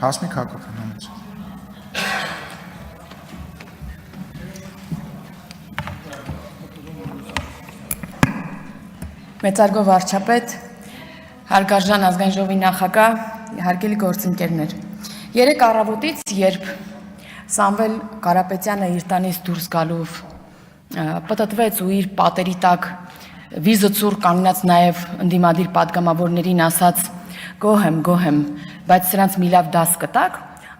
Հասմիկ Հակոբյանից։ Մեծարգո վարչապետ, հարգարժան ազգային ժողովի նախագահ, հարգելի գործընկերներ։ Երեկ առավոտից, երբ Սամվել Կարապետյանը իր տանից դուրս գալով պտտվեց ու իր պատերի տակ վիզը ծուռ կանգնած նաև ընդդիմադիր պատգամավորներին ասաց գոհ եմ, բայց սրանց մի լավ դաս կտակ,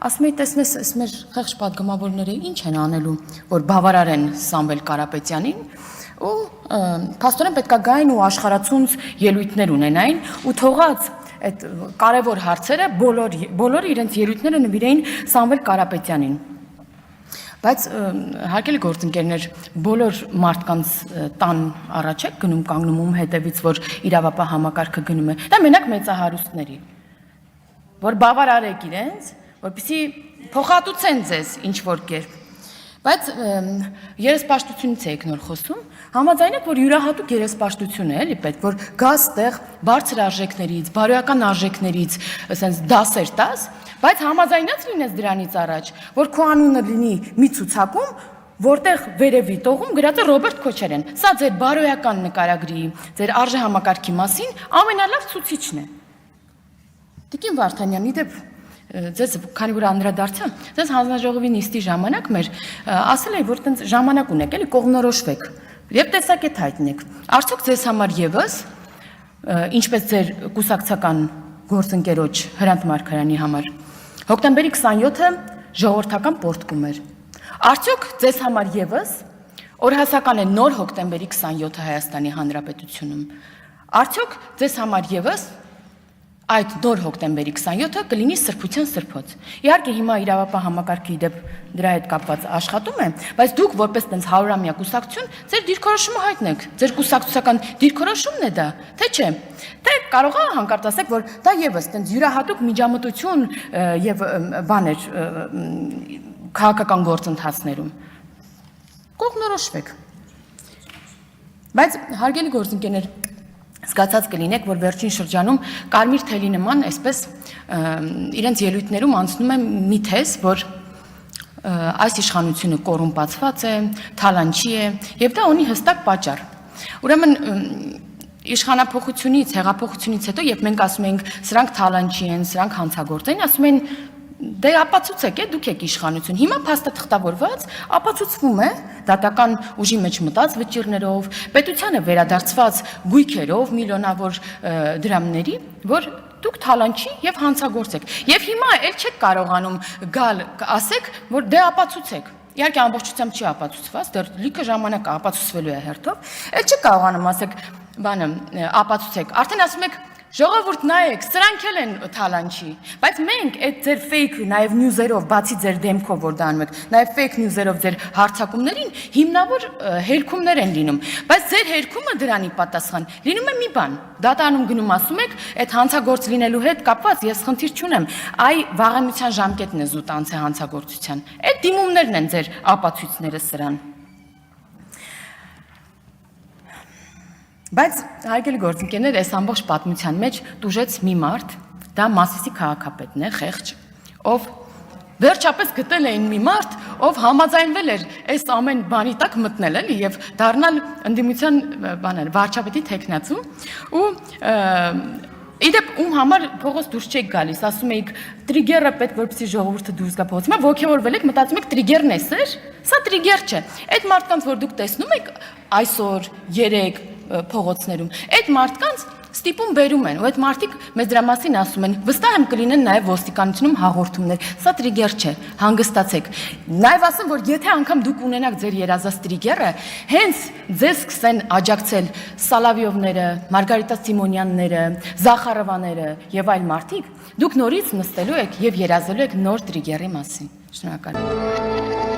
ասում էի տեսնես, այս մեր խեղճ պատգամավորները ինչ են անելու, որ բավարարեն Սամվել Կարապետյանին ու փաստորեն պետք է գային ու աշխարհացունց ելույթներ ունենային ու թողած այդ կարևոր հարցերը բոլորը իրենց ելույթները նվիրեին Սամվել Կարապետյանին։ Բայց հարգելի գործընկերներ, բոլոր մարդկանց տան առաջ եք գնում կանգնում ում հետևից, որ իրավապահ համակարգը գնում է։ Դա մենակ մեծահարուստների, որ բավարարեք իրենց, որպեսզի փոխհատուցեն ձեզ ինչ որ կերպ։ Բայց երեսպաշտությունից եք նոր խոսում, համաձայն եք, որ յուրահատուկ երեսպաշտություն է, էլի պետք, որ գաս տեղ բարձր արժեքներից, բարոյական արժեքներից, ասենց դասեր տաս, բայց համաձայնած լինես դրանից առաջ, որ քո անունը լինի մի ցուցակում, որտեղ վերևի տողում գրած է Ռոբերտ Քոչարյան։ Սա ձեր բարոյական նկարագրի, ձեր արժեհամակարգի մասին ամենալավ ցուցիչն է։ Տիկին Վարդանյան, իդեպ ձեզ քանի որ անդրադարձա, ձեզ հանձնաժողովի նիստի ժամանակ մեր ասել էի, որ տենց ժամանակ ունեք, էլի կողմնորոշվեք եւ տեսակետ հայտնեք։ Արդյոք ձեզ համար եւս ինչպես ձեր կուսակցական գործընկերոջ Հրանտ Մարգարյանի համար հոկտեմբերի 27-ը ժողովրդական պորտկում էր։ Արդյոք ձեզ համար եւս օրհասական է նոր հոկտեմբերի 27-ը Հայաստանի Հանրապետությունում։ Արդյոք ձեզ համար եւս այդ նոր հոկտեմբերի 27-ը կլինի սրբության սրբոց։ Իհարկե հիմա իրավապահ համակարգի դեպ դրա հետ կապված աշխատում է, բայց դուք որպես տենց 100-ամյա կուսակցություն ձեր դիրքորոշումը հայտնեք։ Ձեր կուսակցական դիրքորոշումն է դա, թե չէ։ Թե կարող է հանկարծ ասեք, որ դա եւս տենց յուրահատուկ միջամտություն եւ բաներ քաղաքական գործընթացներում։ Կողմնորոշվեք։ Բայց հարգելի գործընկերներ, զգացած կլինեք, որ վերջին շրջանում կարմիր թելի նման այսպես իրենց ելույթներում անցնում է մի թեզ, որ այս իշխանությունը կոռումպացված է, թալանչի է, եւ դա ունի հստակ պատճառ։ Ուրեմն իշխանափոխությունից, հեղափոխությունից հետո, երբ մենք ասում ենք սրանք թալանչի են, սրանք հանցագործ են, ասում են դե ապացուցեք, դուք եք իշխանություն։ Հիմա փաստաթղթավորված ապացուցվում է դատական ուժի մեջ մտած վճիռներով, պետությանը վերադարձված գույքերով, միլիոնավոր դրամների, որ դուք թալանչի եւ հանցագործ եք։ Եվ հիմա էլ չեք կարողանում գալ ասեք, որ դե ապացուցեք։ Իհարկե ամբողջությամբ չի ապացուցված, դեռ լիքը ժամանակ ապացուցվելու է հերթով։ Էլ չեք կարողանում ասեք, բանը ապացուցեք։ Արդեն ասում եք ժողովուրդ նայեք, սրանք էլ են թալանչի, բայց մենք այդ ձեր fake նաև նյուզերով, բացի ձեր դեմքով, որ դա անում եք, նաև fake նյուզերով ձեր հարցակումներին հիմնավոր հերքումներ են լինում, բայց ձեր հերքումը դրանի պատասխան լինում է մի բան, դատարանում գնում ասում եք, այդ հանցագործ լինելու հետ կապված ես խնդիր չունեմ, այ վաղեմության ժամկետն է զուտ անց է հանցագործության, այդ դիմումներն են ձեր ապացույցները սրան։ Բայց հարգելի գործընկերներ, այս ամբողջ պատմության մեջ տուժեց մի մարդ, դա Մասիսի քաղաքապետն է, խեղճ, ով վերջապես գտել էին մի մարդ, ով համաձայնվել էր այս ամեն բանի տակ մտնել էլի եւ դառնալ ընդդիմության վարչապետի թեկնածու ու իդեպ ում համար փողոց դուրս չեք գալիս, ասում էիք տրիգերը պետք որպեսզի ժողովուրդը դուրս գա փողոց, հիմա ոգևորվել եք, մտածում եք տրիգերն է սեր, սա տրիգեր չէ։ Այդ մարդկանց, որ դուք տեսնում եք այսօր, երեք փողոցներում, այդ մարդկանց ստիպում բերում են, ու այդ մարդիկ մեզ դրա մասին ասում են, վստահ եմ կլինեն նաև ոստիկանությունում հաղորդումներ, սա տրիգեր չէ, հանգստացեք։ Նաև ասեմ, որ եթե անգամ դուք ունենաք ձեր երազած տրիգերը, հենց ձեզ սկսեն աջակցել Սալավիովները, Մարգարիտա Սիմոնյանները, Զախարովաները եւ այլ մարդիկ, դուք նորից նստելու եք եւ երազելու եք նոր տրիգերի մասին։ Շնորհակալ եմ։